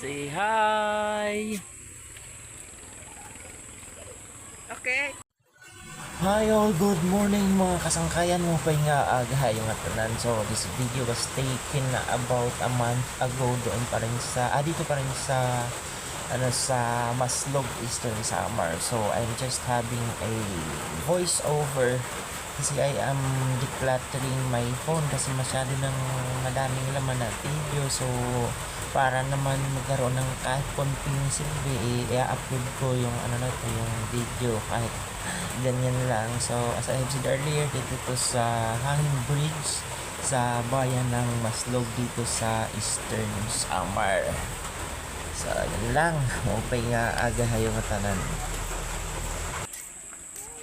Say hi! Okay. Hi all, good morning mga kasangkayan mo pa nga aghay mga tanan. So this video was taken about a month ago doon pa rin sa dito pa rin sa sa Maslog Eastern Samar. So I'm just having a voice over kasi I am decluttering my phone kasi masyado nang madaming laman na video. So para naman magkaroon ng kahit konting silbi, i-upload ko yung yung video kahit ganyan lang. So as I have said earlier, dito to sa Hanging Bridge sa bayan ng Maslog dito sa Eastern Samar. So yun lang, mupay nga aga hayo matanan.